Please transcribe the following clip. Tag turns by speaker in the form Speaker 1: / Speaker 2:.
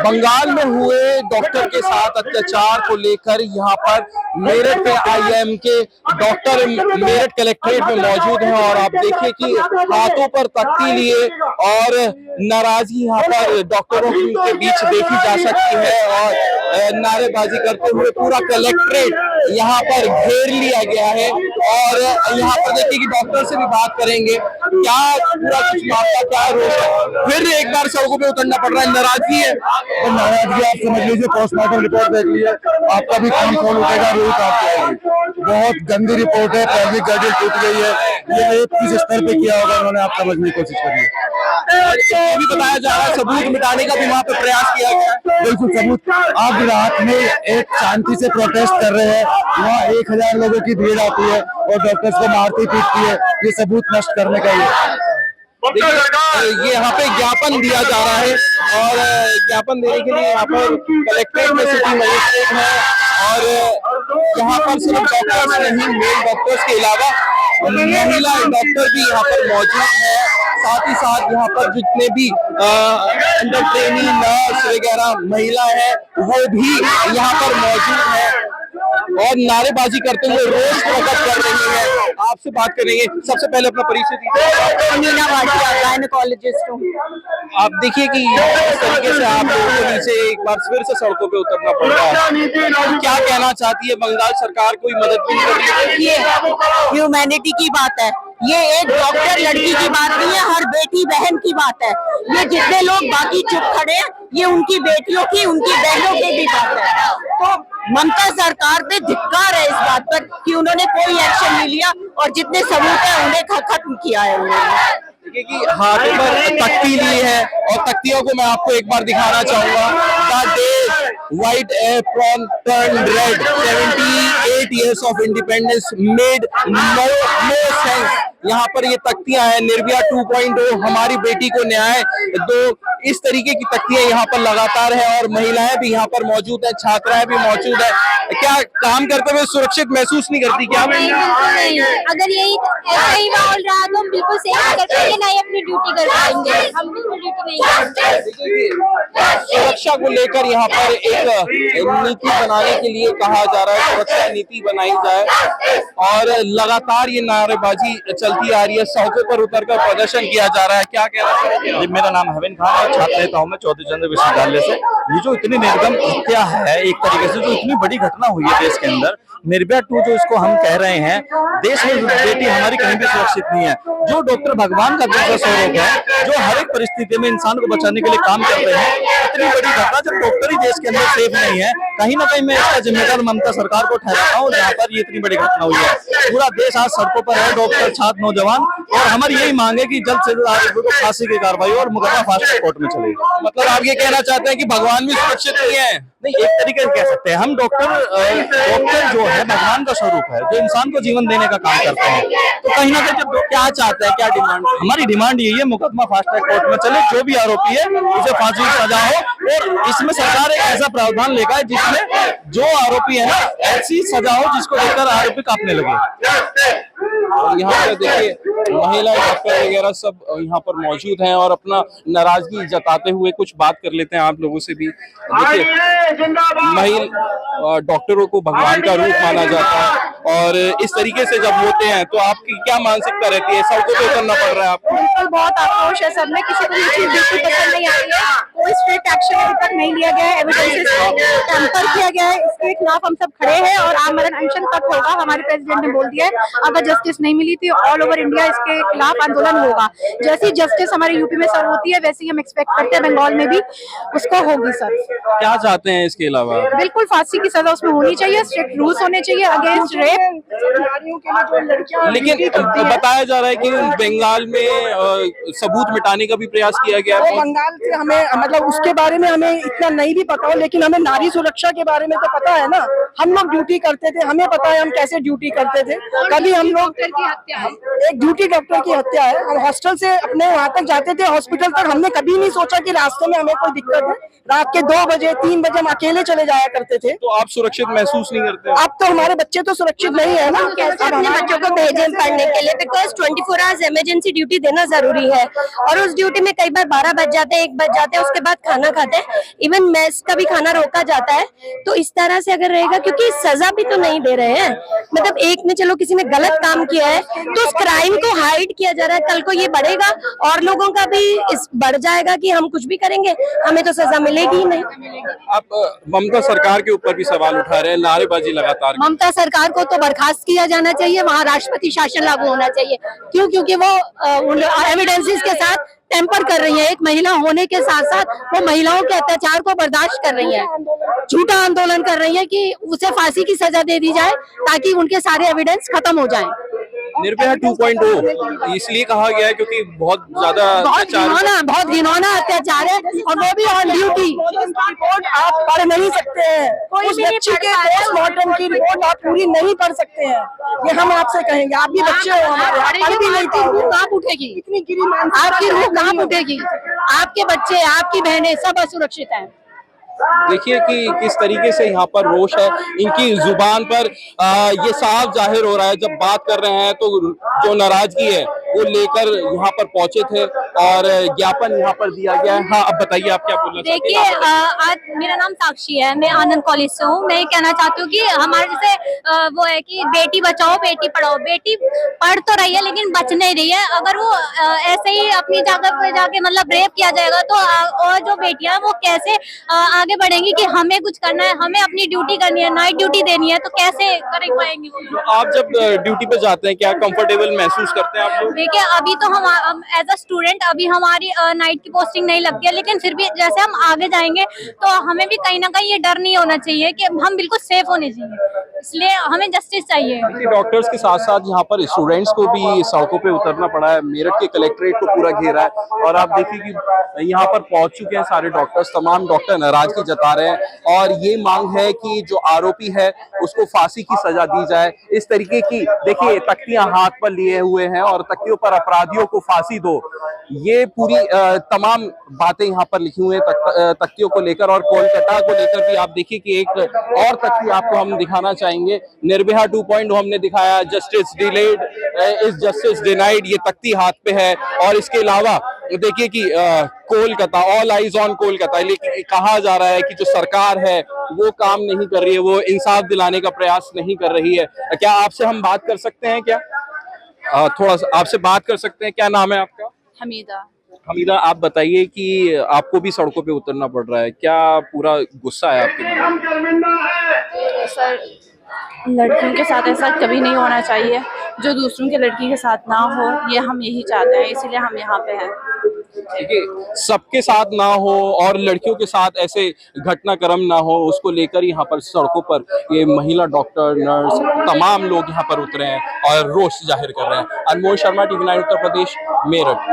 Speaker 1: बंगाल में हुए डॉक्टर के साथ अत्याचार को लेकर यहाँ पर मेरठ के आईएम के डॉक्टर मेरठ कलेक्ट्रेट में मौजूद हैं और आप देखिए कि हाथों पर तख्ती लिए और नाराजगी यहाँ पर डॉक्टरों के बीच देखी जा सकती है और नारेबाजी करते हुए पूरा कलेक्ट्रेट यहाँ पर घेर लिया गया है। और यहाँ पर देखिए कि डॉक्टर से भी बात करेंगे क्या पूरा कुछ मामला क्या रोष है। फिर एक बार सड़कों पे उतरना पड़ रहा है, नाराजगी है।
Speaker 2: तो नाराजगी आप समझ लीजिए, पोस्टमार्टम रिपोर्ट देख लीजिए, आपका भी काम कौन उठेगा, रोहित आपको। बहुत गंदी रिपोर्ट है, पहली गाड़ी टूट गई है, ये किस स्तर पे किया होगा उन्होंने, आप समझने की कोशिश करिए।
Speaker 1: ये भी बताया जा रहा है सबूत मिटाने का भी वहाँ पे प्रयास किया गया।
Speaker 2: बिल्कुल सबूत, आप रात में एक शांति से प्रोटेस्ट कर रहे हैं, वहाँ 1000 लोगों की भीड़ आती है और डॉक्टर्स को मारती पीटती है, ये सबूत नष्ट करने का
Speaker 1: ये यहाँ पे ज्ञापन दिया जा रहा है और ज्ञापन देने के लिए यहाँ पर कलेक्ट्रेट में सिटी मजिस्ट्रेट है और यहाँ पर सिर्फ डॉक्टर्स नहीं, मेल डॉक्टर्स के अलावा महिला डॉक्टर भी यहाँ पर मौजूद है। साथ ही साथ यहाँ पर जितने भी अंडर ट्रेनिंग नर्स वगैरह महिला है वो भी यहाँ पर मौजूद है और नारेबाजी करते हुए रोष प्रकट कर रही है। आपसे बात करेंगे, सबसे पहले अपना परिचय दीजिए।
Speaker 3: मीना भाटिया, गायनेकोलॉजिस्ट हूँ।
Speaker 1: आप देखिए कि इस तरीके से आप लोगों को नीचे एक बार फिर से सड़कों पे उतरना पड़ रहा है, क्या कहना चाहती है बंगाल सरकार? कोई मदद भी नहीं कर रही है?
Speaker 3: ये ह्यूमैनिटी की बात है, ये एक डॉक्टर लड़की की बात नहीं है, हर बेटी बहन की बात है। ये जितने लोग बाकी चुप खड़े हैं, ये उनकी बेटियों की, उनकी बहनों की भी बात है। तो ममता सरकार पे धिक्कार है इस बात पर कि उन्होंने कोई एक्शन नहीं लिया और जितने सबूत है उन्हें खत्म किया है उन्होंने।
Speaker 1: देखिए कि हाथों पर तख्ती ली है और तख्तियों को मैं आपको एक बार दिखाना चाहूंगा। The day white apron turned red, 78 years of independence made no sense। यहाँ पर ये तख्तियां हैं, निर्भया 2.0, हमारी बेटी को न्याय दो, इस तरीके की तख्तियां यहाँ पर लगातार है और महिलाएं भी यहाँ पर मौजूद है, छात्राएं भी मौजूद है। क्या काम करते हुए सुरक्षित महसूस नहीं करती क्या?
Speaker 4: नहीं, बिल्कुल नहीं। अगर यही ऐसा ही माहौल रहा तो हम बिल्कुल सेफ कर पाएंगे, नहीं अपनी ड्यूटी कर पाएंगे, हम बिल्कुल ड्यूटी नहीं करते।
Speaker 1: सुरक्षा को लेकर यहाँ पर एक नीति बनाने के लिए कहा जा रहा है, सुरक्षा नीति बनाई जाए और लगातार ये नारेबाजी चलती आ रही है, सड़कों पर उतरकर प्रदर्शन किया जा रहा है। क्या कहना है?
Speaker 5: मेरा नाम हवीन खान है, छात्र नेता हूँ मैं चौधरी चंद्र विश्वविद्यालय से। ये जो इतनी निर्गम हत्या है, एक तरीके से जो इतनी बड़ी घटना हुई है देश के अंदर, निर्भया 2 जो इसको हम कह रहे हैं, देश में बेटी हमारी कहीं भी सुरक्षित नहीं है। जो डॉक्टर भगवान का दूसरा स्वरूप है, जो हर एक परिस्थिति में इंसान को बचाने के लिए काम करते हैं, इतनी बड़ी घटना जब डॉक्टर ही देश के अंदर सेफ नहीं है, कहीं ना कहीं मैं इसका जिम्मेदार ममता सरकार को ठहराता हूँ जहाँ पर ये इतनी बड़ी घटना हुई है। पूरा देश आज सड़कों पर है, डॉक्टर, छात्र, नौजवान, और हमारी यही मांग है कि जल्द से जल्द आरोपी को फांसी की कार्रवाई और मुकदमा फास्ट ट्रैक कोर्ट में चलेगी।
Speaker 1: मतलब आप ये कहना चाहते हैं कि भगवान भी सुरक्षित नहीं है?
Speaker 5: नहीं, एक तरीके से कह सकते हैं हम, डॉक्टर जो है भगवान का स्वरूप है, जो इंसान को जीवन देने का काम करते हैं। तो कहीं ना कहीं जब क्या चाहते हैं, क्या डिमांड? हमारी डिमांड यही है, मुकदमा फास्ट ट्रैक कोर्ट में चले, जो भी आरोपी है उसे फांसी की सजा हो और इसमें सरकार एक ऐसा प्रावधान लेगा जिसमें जो आरोपी है ना, ऐसी सजा हो जिसको देखकर आरोपी कांपने लगे।
Speaker 1: और यहाँ पर देखिए महिला डॉक्टर वगैरह सब यहाँ पर मौजूद हैं और अपना नाराजगी जताते हुए कुछ बात कर लेते हैं आप लोगों से भी। देखिए महिला डॉक्टरों को भगवान का रूप माना जाता है और इस तरीके से जब होते हैं तो आपकी क्या मानसिकता रहती है? सड़कों पे उतरना पड़ रहा है आपको?
Speaker 6: बिल्कुल, बहुत आक्रोश है सब में, किसी को ये चीज बिल्कुल पसंद नहीं आई है, कोई स्ट्रिक्ट एक्शन अभी तक नहीं लिया गया है, एविडेंसेस टेम्पर किया गया है, इसके खिलाफ हम सब खड़े हैं और आमरण अनशन तक होगा। हमारे प्रेसिडेंट ने बोल दिया है अगर जस्टिस नहीं मिली थी ऑल ओवर इंडिया इसके खिलाफ आंदोलन होगा। जैसी जस्टिस हमारे यूपी में सर्व होती है वैसे ही हम एक्सपेक्ट करते हैं बंगाल में भी उसको होगी सर।
Speaker 1: क्या चाहते हैं इसके अलावा?
Speaker 6: बिल्कुल फांसी की सजा उसमें होनी चाहिए, स्ट्रिक्ट रूल्स होने चाहिए अगेंस्ट रेप।
Speaker 1: लेकिन बताया जा रहा है कि बंगाल में सबूत मिटाने का भी प्रयास किया गया है।
Speaker 7: बंगाल से हमें मतलब उसके बारे में हमें इतना नहीं भी पता हो, लेकिन हमें नारी सुरक्षा के बारे में तो पता है ना। हम लोग ड्यूटी करते थे, हमें पता है हम कैसे ड्यूटी करते थे। कभी हम लोग एक ड्यूटी डॉक्टर की हत्या है, हम हॉस्टल से अपने वहां तक जाते थे, हॉस्पिटल तक, हमने कभी नहीं सोचा कि रास्ते में हमें कोई दिक्कत है। रात के 2 बजे 3 बजे हम अकेले चले जाया करते थे।
Speaker 1: तो आप सुरक्षित महसूस नहीं करते?
Speaker 7: अब तो हमारे बच्चे तो सुरक्षित सुरक्षित नहीं है ना।
Speaker 6: कैसे अपने बच्चों को भेजें पढ़ने के लिए, बिकॉज 24 आवर्स इमरजेंसी ड्यूटी देना जरूरी है और उस ड्यूटी में कई बार 12 बज जाते हैं, 1 बज जाते हैं, उसके बाद खाना खाते हैं, इवन मेस का भी खाना रोका जाता है। तो इस तरह से अगर रहेगा, क्योंकि सजा भी तो नहीं दे रहे हैं, मतलब एक ने चलो किसी ने गलत काम किया है तो उस क्राइम को हाइड किया जा रहा है, कल को ये बढ़ेगा और लोगों का भी इस बढ़ जाएगा कि हम कुछ भी करेंगे हमें तो सजा मिलेगी ही नहीं।
Speaker 1: आप ममता सरकार के ऊपर भी सवाल उठा रहे हैं, नारेबाजी लगातार।
Speaker 6: ममता सरकार को तो बर्खास्त किया जाना चाहिए, वहाँ राष्ट्रपति शासन लागू होना चाहिए। क्यों? क्योंकि वो एविडेंसेस के साथ टेम्पर कर रही है। एक महिला होने के साथ साथ वो महिलाओं के अत्याचार को बर्दाश्त कर रही है, झूठा आंदोलन कर रही है कि उसे फांसी की सजा दे दी जाए ताकि उनके सारे एविडेंस खत्म हो जाएं।
Speaker 1: निर्भया 2.0 इसलिए कहा गया है क्योंकि बहुत ज्यादा
Speaker 6: बहुत घिनौना अत्याचार है और वो भी ऑन ड्यूटी।
Speaker 7: रिपोर्ट आप पढ़ नहीं सकते हैं, उस बच्ची के पोस्टमार्टम की रिपोर्ट आप पूरी नहीं पढ़ सकते हैं, ये हम आपसे कहेंगे। आप भी बच्चे हो हमारे, आप पढ़ भी नहीं पाओगे।
Speaker 6: कहाँ उठेगी
Speaker 7: इतनी गिरी
Speaker 6: आपकी रूह, कहाँ उठेगी? आपके बच्चे, आपकी बहनें सब असुरक्षित हैं।
Speaker 1: देखिए कि किस तरीके से यहाँ पर रोष है, इनकी जुबान पर ये साफ जाहिर हो रहा है। जब बात कर रहे हैं तो जो नाराजगी है वो लेकर यहाँ पर पहुंचे थे और ज्ञापन यहाँ पर दिया गया है। हाँ, अब बताइए आप क्या बोलना चाहती हैं?
Speaker 4: देखिए, आज मेरा नाम साक्षी है, मैं आनंद कॉलेज से हूँ। मैं ये कहना चाहती हूँ कि हमारे जैसे वो है कि बेटी बचाओ बेटी पढ़ाओ, बेटी पढ़ तो रही है लेकिन बच नहीं रही है। अगर वो ऐसे ही अपनी जगह पे जाके मतलब रेप किया जाएगा तो और जो बेटियां वो कैसे आगे बढ़ेंगी कि हमें कुछ करना है, हमें अपनी ड्यूटी करनी है, नाइट ड्यूटी देनी है, तो कैसे कर पाएंगे वो?
Speaker 1: आप जब ड्यूटी पे जाते हैं क्या कंफर्टेबल महसूस करते हैं आप लोग?
Speaker 4: देखिए, अभी तो हम एज अ स्टूडेंट अभी हमारी नाइट की पोस्टिंग नहीं लगती है, लेकिन फिर भी जैसे हम आगे जाएंगे तो हमें भी कहीं ना कहीं ये डर नहीं होना चाहिए कि हम बिल्कुल सेफ होने चाहिए, इसलिए हमें जस्टिस चाहिए।
Speaker 1: डॉक्टर्स के साथ साथ यहाँ पर स्टूडेंट्स को भी सड़कों पे उतरना पड़ा है। मेरठ के कलेक्ट्रेट को पूरा घेरा है और आप देखिए कि यहाँ पर पहुंच चुके हैं सारे डॉक्टर्स। तमाम डॉक्टर नाराजगी जता रहे हैं और ये मांग है कि जो आरोपी है उसको फांसी की सजा दी जाए। इस तरीके की देखिए तख्तियां हाथ पर लिए हुए हैं और तख्तियों पर अपराधियों को फांसी दो, ये पूरी तमाम बातें यहाँ पर लिखी हुई हैं तख्तियों को लेकर। और कोलकाता को लेकर भी आप देखिए कि एक और तख्ती आपको हम दिखाना चाहेंगे। निर्भया 2.0 हमने दिखाया, justice delayed is justice denied, ये तख्ती हाथ पे है। और इसके अलावा देखिए कि Kolkata, all eyes on Kolkata, लेकिन कहा जा रहा है कि जो सरकार है वो काम नहीं कर रही है, वो इंसाफ दिलाने का प्रयास नहीं कर रही है। क्या आपसे हम बात कर सकते हैं? क्या थोड़ा सा आपसे बात कर सकते हैं? क्या नाम है आपका?
Speaker 8: हमीदा।
Speaker 1: हमीदा, आप बताइए कि आपको भी सड़कों पे उतरना पड़ रहा है, क्या पूरा गुस्सा है आपके मन में?
Speaker 8: सर, लड़कियों के साथ ऐसा कभी नहीं होना चाहिए, जो दूसरों के लड़की के साथ ना हो, ये हम यही चाहते हैं, इसीलिए हम यहाँ पे हैं।
Speaker 1: देखिए, सबके साथ ना हो और लड़कियों के साथ ऐसे घटनाक्रम ना हो, उसको लेकर यहाँ पर सड़कों पर ये महिला डॉक्टर, नर्स, तमाम लोग यहाँ पर उतरे हैं और रोष जाहिर कर रहे हैं। अनमोल शर्मा, TV9 उत्तर प्रदेश, मेरठ।